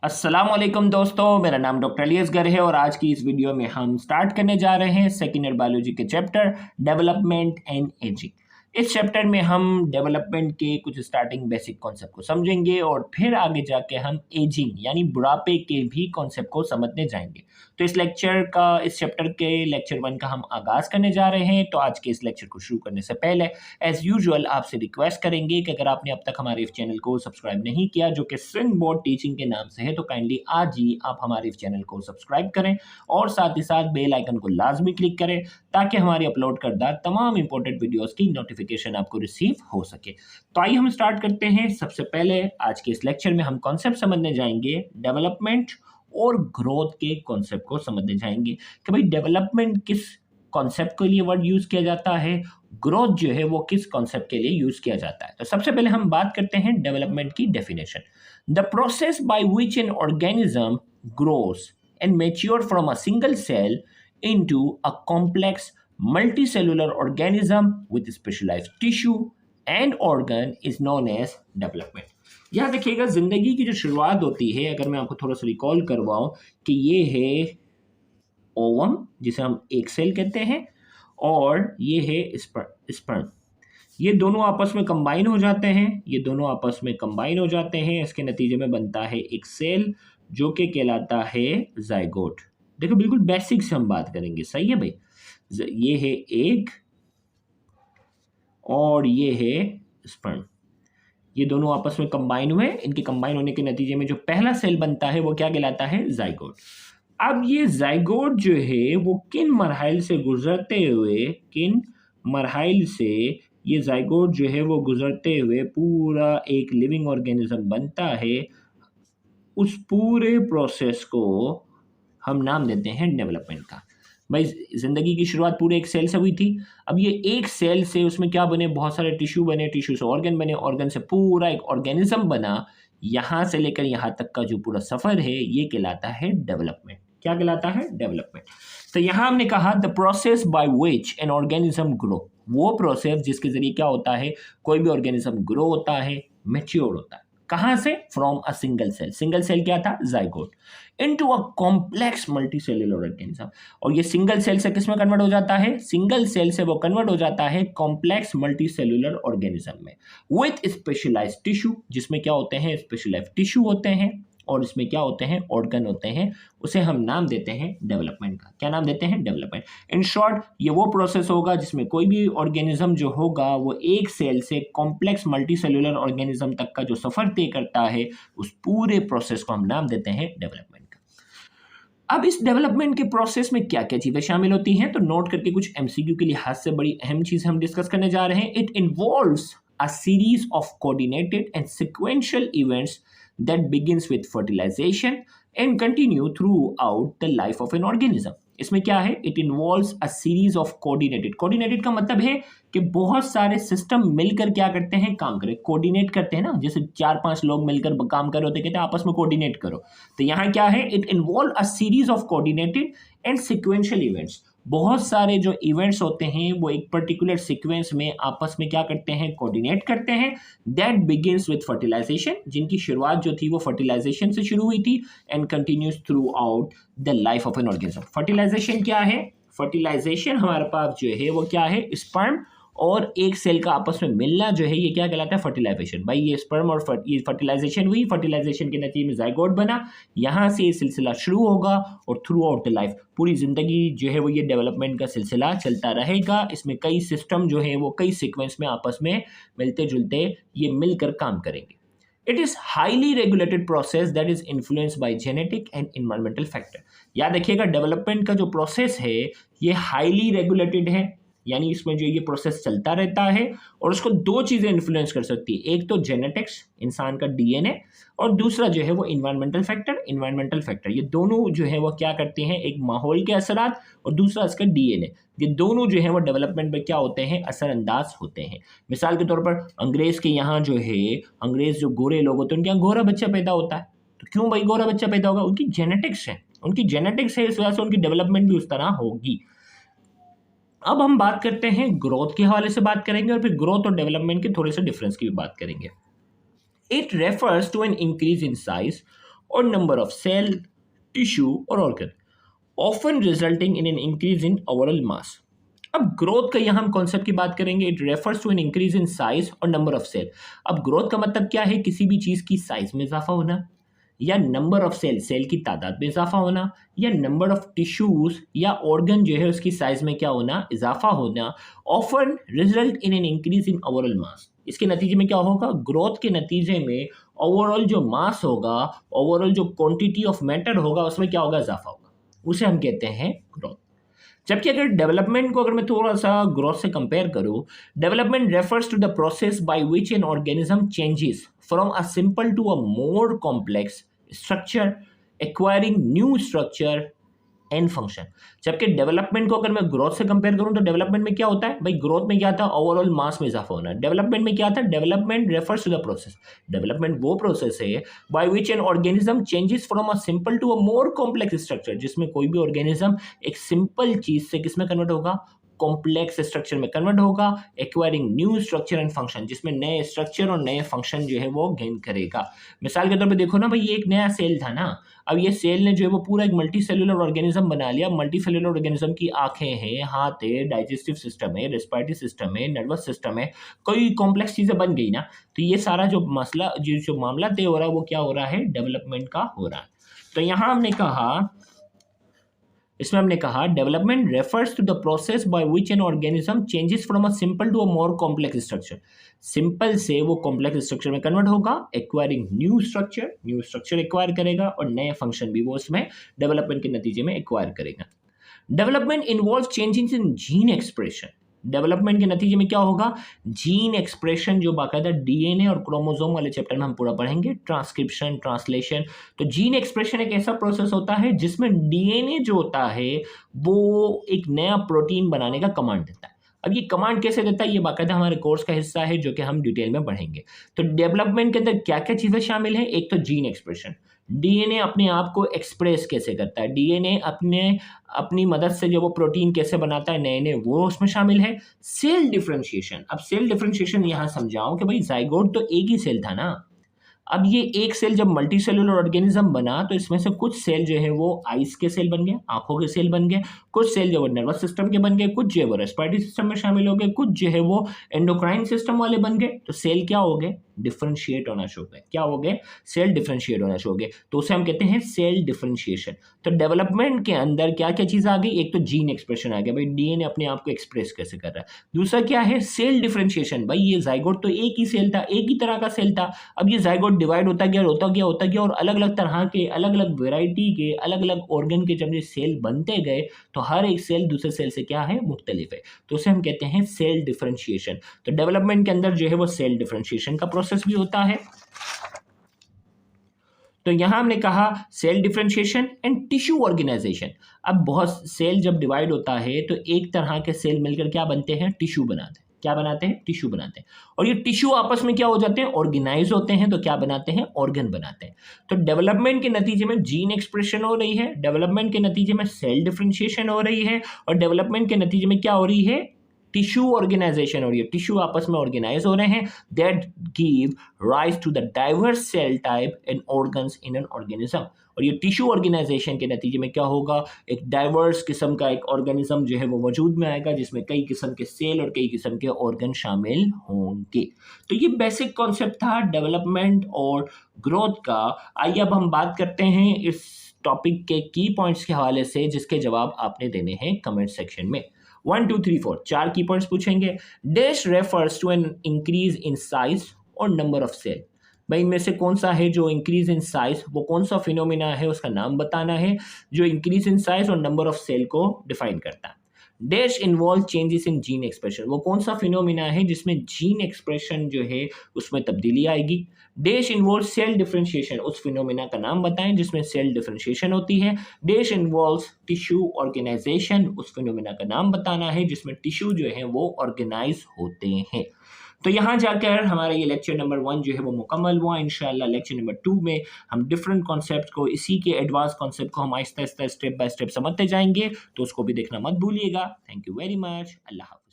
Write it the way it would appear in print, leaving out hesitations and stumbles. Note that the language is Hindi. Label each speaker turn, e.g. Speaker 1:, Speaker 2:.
Speaker 1: अस्सलाम वालेकुम दोस्तों, मेरा नाम डॉक्टर अली असगर है और आज की इस वीडियो में हम स्टार्ट करने जा रहे हैं सेकेंड ईयर बायोलॉजी के चैप्टर डेवलपमेंट एंड एजिंग। इस चैप्टर में हम डेवलपमेंट के कुछ स्टार्टिंग बेसिक कॉन्सेप्ट को समझेंगे और फिर आगे जाके हम एजिंग यानी बुढ़ापे के भी कॉन्सेप्ट को समझने जाएंगे। तो इस चैप्टर के लेक्चर 1 का हम आगाज़ करने जा रहे हैं। तो आज के इस लेक्चर को शुरू करने से पहले एज यूजुअल आपसे रिक्वेस्ट करेंगे कि अगर आपने अब तक हमारे इस चैनल को सब्सक्राइब नहीं किया जो कि स्विंग बोर्ड टीचिंग के नाम से है, तो काइंडली आज ही आप हमारे इस चैनल को सब्सक्राइब करें और साथ ही साथ बेल आइकन को लाजमी क्लिक करें ताकि हमारी अपलोड करदा तमाम इंपॉर्टेंट वीडियोस की नोटिफिकेशन आपको रिसीव हो सके। तो आइए हम स्टार्ट करते हैं। सबसे पहले आज के इस लेक्चर में हम कॉन्सेप्ट समझने जाएंगे डेवलपमेंट और ग्रोथ के कॉन्सेप्ट को समझने जाएंगे कि भाई डेवलपमेंट किस कॉन्सेप्ट के लिए वर्ड यूज किया जाता है, ग्रोथ जो है वो किस कॉन्सेप्ट के लिए यूज किया जाता है। तो सबसे पहले हम बात करते हैं डेवलपमेंट की definition. The process by which an organism grows and mature from a single cell into a complex multicellular organism with specialized tissue and organ is known as development। यहाँ देखिएगा, जिंदगी की जो शुरुआत होती है, अगर मैं आपको थोड़ा सा रिकॉल करवाऊं कि ये है ओवम जिसे हम एक सेल कहते हैं और ये है स्पर्म। ये दोनों आपस में कंबाइन हो जाते हैं, इसके नतीजे में बनता है एक सेल जो कि कहलाता है जाइगोट। देखो बिल्कुल बेसिक से हम बात करेंगे, सही है भाई। ये है एग और ये है स्पर्म, ये दोनों आपस में कंबाइन हुए, इनके कंबाइन होने के नतीजे में जो पहला सेल बनता है वो क्या कहलाता है जाइगोट। अब ये जाइगोट जो है वो किन मरहल से ये जाइगोट जो है वो गुजरते हुए पूरा एक लिविंग ऑर्गेनिज्म बनता है। उस पूरे प्रोसेस को हम नाम देते हैं डेवलपमेंट का। भाई जिंदगी की शुरुआत पूरे एक सेल से हुई थी। अब ये एक सेल से उसमें क्या बने, बहुत सारे टिश्यू बने, टिश्यू से ऑर्गन बने, ऑर्गन से पूरा एक ऑर्गेनिज्म बना। यहाँ से लेकर यहाँ तक का जो पूरा सफर है ये कहलाता है डेवलपमेंट। क्या कहलाता है? डेवलपमेंट। तो यहाँ हमने कहा the process by which an organism grow, वो प्रोसेस जिसके जरिए क्या होता है, कोई भी ऑर्गेनिज्म ग्रो होता है, मैच्योर होता है। कहाँ से? From a single cell. Single cell क्या था? Zygote. Into a complex multicellular organism. और ये सिंगल सेल से किस में कन्वर्ट हो जाता है? सिंगल सेल से वो कन्वर्ट हो जाता है कॉम्प्लेक्स मल्टीसेल्युलर ऑर्गेनिज्म में विथ स्पेशलाइज्ड टिश्यू, जिसमें क्या होते हैं? स्पेशलाइज्ड टिश्यू होते हैं और इसमें क्या होते हैं? ऑर्गन होते हैं। उसे हम नाम देते हैं डेवलपमेंट का। क्या नाम देते हैं? डेवलपमेंट। इन शॉर्ट ये वो प्रोसेस होगा जिसमें कोई भी ऑर्गेनिज्म जो होगा वो एक सेल से कॉम्प्लेक्स मल्टीसेल्युलर ऑर्गेनिज्म तक का जो सफर तय करता है, उस पूरे प्रोसेस को हम नाम देते हैं डेवलपमेंट। अब इस डेवलपमेंट के प्रोसेस में क्या क्या चीजें शामिल होती हैं, तो नोट करके कुछ एमसीक्यू के लिहाज से बड़ी अहम चीज हम डिस्कस करने जा रहे हैं। It involves a series of coordinated and sequential events that begins with fertilization and continue throughout the life of an organism। इसमें क्या है? It involves a series of coordinated का मतलब है कि बहुत सारे सिस्टम मिलकर क्या करते हैं? काम करें, कोऑर्डिनेट करते हैं ना, जैसे 4-5 लोग मिलकर काम कर रहे होते, कहते हैं आपस में कोऑर्डिनेट करो। तो यहाँ क्या है? It involve a series of coordinated and sequential events. बहुत सारे जो इवेंट्स होते हैं वो एक पर्टिकुलर सीक्वेंस में आपस में क्या करते हैं? कोऑर्डिनेट करते हैं। दैट बिगिंस विद फर्टिलाइजेशन, जिनकी शुरुआत जो थी वो फर्टिलाइजेशन से शुरू हुई थी and continues throughout the life of an organism. Fertilisation क्या है? फर्टिलाइजेशन हमारे पास जो है वो क्या है? स्पर्म और एक सेल का आपस में मिलना जो है ये क्या कहलाता है? फर्टिलाइजेशन। भाई ये स्पर्म और ये फर्टिलाइजेशन हुई, फर्टिलाइजेशन के नतीजे में जाइगोट बना, यहाँ से ये सिलसिला शुरू होगा और थ्रू आउट द लाइफ पूरी जिंदगी जो है वो ये डेवलपमेंट का सिलसिला चलता रहेगा। इसमें कई सिस्टम जो है वो कई सीक्वेंस में आपस में मिलते जुलते ये मिलकर काम करेंगे। It is highly regulated process that is influenced by genetic and environmental factor. याद रखिएगा डेवलपमेंट का जो प्रोसेस है ये हाईली रेगुलेटेड है, यानी इसमें जो ये प्रोसेस चलता रहता है और उसको दो चीज़ें इन्फ्लुएंस कर सकती है, एक तो जेनेटिक्स, इंसान का डीएनए, और दूसरा जो है वो इन्वायरमेंटल फैक्टर। ये दोनों जो है वो क्या करते हैं? एक माहौल के असरात और दूसरा इसका डीएनए, ये दोनों जो है वो डेवलपमेंट में क्या होते हैं? असरअंदाज होते हैं। मिसाल के तौर पर अंग्रेज़ के यहाँ जो है, अंग्रेज़ जो गोरे लोग होते हैं उनके यहाँ गोरा बच्चा पैदा होता है। तो क्यों भाई गोरा बच्चा पैदा होगा? उनकी जेनेटिक्स है, इस वजह से उनकी डेवलपमेंट भी उस तरह होगी। अब हम बात करते हैं ग्रोथ के हवाले से बात करेंगे और फिर ग्रोथ और डेवलपमेंट के थोड़े से डिफरेंस की भी बात करेंगे। It refers to an increase in size और नंबर ऑफ सेल, टिश्यू और organ, often resulting in an increase in overall mass. अब ग्रोथ का यहाँ हम कॉन्सेप्ट की बात करेंगे, it refers to an increase in size और नंबर ऑफ सेल। अब ग्रोथ का मतलब क्या है, किसी भी चीज की साइज में इजाफा होना, या नंबर ऑफ सेल, सेल की तादाद में इजाफा होना, या नंबर ऑफ टिश्यूज या ऑर्गन जो है उसकी साइज में क्या होना, इजाफा होना, often result in an increase in overall mass. इसके नतीजे में क्या होगा, ग्रोथ के नतीजे में ओवरऑल जो मास होगा, ओवरऑल जो क्वांटिटी ऑफ मैटर होगा उसमें क्या होगा, इजाफा होगा, उसे हम कहते हैं ग्रोथ। जबकि अगर डेवलपमेंट को अगर मैं थोड़ा सा ग्रोथ से कंपेयर करूं, development refers to the process by which an organism changes from a simple to a more complex structure, acquiring new structure and function. जबकि डेवलपमेंट को अगर मैं ग्रोथ से कंपेयर करूं तो डेवलपमेंट में क्या होता है भाई, ग्रोथ में क्या था, ओवरऑल मास में इजाफा होना। डेवलपमेंट में क्या था, development refers to the process, development वो प्रोसेस है by which an organism changes from a simple to a more complex structure, जिसमें कोई भी ऑर्गेनिज्म एक सिंपल चीज से किसमें कन्वर्ट होगा, कॉम्प्लेक्स स्ट्रक्चर में कन्वर्ट होगा, acquiring new structure and function, जिसमें नए स्ट्रक्चर और नए फंक्शन जो है वो गेन करेगा। मिसाल के तौर पे देखो ना भाई, ये एक नया सेल था ना, अब ये सेल ने जो है वो पूरा एक मल्टी सेलुलर ऑर्गेनिज्म बना लिया। मल्टी सेलुलर ऑर्गेनिज्म की आंखें हैं, हाथ है, डाइजेस्टिव सिस्टम है, रेस्पिरेटरी सिस्टम है, नर्वस सिस्टम है, कई कॉम्प्लेक्स चीजें बन गई ना। तो ये सारा जो मसला जो मामला तय हो रहा है वो क्या हो रहा है, डेवलपमेंट का हो रहा है। तो यहाँ हमने कहा, इसमें हमने कहा development refers to the process by which an organism changes from a simple to a more complex structure, simple से वो कॉम्प्लेक्स स्ट्रक्चर में कन्वर्ट होगा, एक्वायरिंग न्यू स्ट्रक्चर एक्वायर करेगा और नए फंक्शन भी वो उसमें डेवलपमेंट के नतीजे में एक्वायर करेगा। Development involve changes in gene expression, development के नतीजे में क्या होगा, जीन एक्सप्रेशन जो बाकायदा डीएनए और क्रोमोसोम वाले चैप्टर में हम पूरा पढ़ेंगे, ट्रांसक्रिप्शन, ट्रांसलेशन। तो जीन एक्सप्रेशन एक ऐसा प्रोसेस होता है जिसमें डीएनए जो होता है वो एक नया प्रोटीन बनाने का कमांड देता है। अब ये कमांड कैसे देता है, ये बाकायदा हमारे कोर्स का हिस्सा है जो कि हम डिटेल में पढ़ेंगे। तो डेवलपमेंट के अंदर क्या क्या चीजें शामिल हैं, एक तो जीन एक्सप्रेशन, डीएनए अपने आप को एक्सप्रेस कैसे करता है, डीएनए अपनी मदद से जो वो प्रोटीन कैसे बनाता है नए नए, वो उसमें शामिल है। सेल डिफरेंशिएशन, अब सेल डिफरेंशिएशन यहां समझाऊं कि भाई जाइगोट तो एक ही सेल था ना, अब ये एक सेल जब मल्टी सेलुलर ऑर्गेनिज्म बना तो इसमें से कुछ सेल जो है वो आइस के सेल बन गए, आंखों के सेल बन गए, कुछ सेल जो है नर्वस सिस्टम के बन गए, कुछ जो है वो रेस्पिरेटरी सिस्टम में शामिल हो गए, कुछ जो है वो एंडोक्राइन सिस्टम वाले बन गए। तो सेल क्या हो गए, डिफरेंशिएट होना शुरू हो गए, क्या हो गए, सेल डिफरेंशिएट होना शुरू हो गए। तो उसे हम कहते हैं सेल डिफरेंशिएशन। तो डेवलपमेंट के अंदर क्या क्या चीज आ गई, एक तो जीन एक्सप्रेशन आ गया, भाई डीएनए अपने आप को एक्सप्रेस कैसे कर रहा है। दूसरा क्या है, सेल डिफरेंशिएशन, भाई ये जाइगोट तो एक ही सेल था, एक ही तरह का सेल था, अब ये जाइगोट डिवाइड होता गया और अलग अलग तरह के, अलग अलग वेराइटी के, अलग अलग ऑर्गन के जब ये सेल बनते गए तो हर एक सेल दूसरे सेल से क्या है, मुख्तलिफ है। तो उसे हम कहते हैं सेल डिफरेंशिएशन। तो डेवलपमेंट के अंदर जो है वो सेल डिफरेंशिएशन का प्रोसेस भी होता है। तो यहां हमने कहा cell differentiation and tissue organisation. अब बहुत सेल जब डिवाइड होता है तो एक तरह के सेल मिलकर क्या बनते हैं, टिश्यू बनाते हैं। क्या बनाते हैं, टिश्यू बनाते हैं। और ये टिश्यू आपस में क्या हो जाते हैं, ऑर्गेनाइज होते हैं, तो क्या बनाते हैं, ऑर्गन बनाते हैं। तो डेवलपमेंट के नतीजे में जीन एक्सप्रेशन हो रही है, डेवलपमेंट के नतीजे में सेल डिफरेंशिएशन हो रही है, और डेवलपमेंट के नतीजे में क्या हो रही है, टिश्यू ऑर्गेनाइजेशन हो रही है, टिश्यू आपस में ऑर्गेनाइज हो रहे हैं, that give rise to the diverse cell type and organs in an organism. और ये टिश्यू ऑर्गेनाइजेशन के नतीजे में क्या होगा, एक डाइवर्स किस्म का एक ऑर्गेनिज्म जो है वो वजूद में आएगा, जिसमें कई किस्म के सेल और कई किस्म के ऑर्गन शामिल होंगे। तो ये बेसिक कॉन्सेप्ट था डेवलपमेंट और ग्रोथ का। आइए अब हम बात करते हैं इस टॉपिक के की पॉइंट्स के हवाले से, जिसके जवाब आपने देने हैं कमेंट सेक्शन में। 1 2 3 4 चार की पॉइंट्स पूछेंगे। Dash refers to an increase in size और नंबर ऑफ सेल, भाई इनमें से कौन सा है जो इंक्रीज इन साइज, वो कौन सा फिनोमिना है उसका नाम बताना है जो इंक्रीज इन साइज और नंबर ऑफ सेल को डिफाइन करता है। Dash involve changes in gene expression, वो कौन सा फिनोमिना है जिसमें जीन एक्सप्रेशन जो है उसमें तब्दीली आएगी। डैश इन्वॉल्व सेल डिफरेंशिएशन, उस फिनोमिना का नाम बताएं जिसमें सेल डिफरेंशिएशन होती है। डैश इन्वॉल्व टिश्यू ऑर्गेनाइजेशन, उस फिनोमिना का नाम बताना है जिसमें टिश्यू जो है वो ऑर्गेनाइज होते हैं। तो यहाँ जाकर हमारा ये लेक्चर नंबर 1 जो है वो मुकम्मल हुआ। इंशाल्लाह लेक्चर नंबर 2 में हम डिफरेंट कॉन्सेप्ट को, इसी के एडवांस कॉन्सेप्ट को हम Aahista Aahista step by step समझते जाएंगे, तो उसको भी देखना मत भूलिएगा। Thank you very much. अल्लाह हाफ़िज़।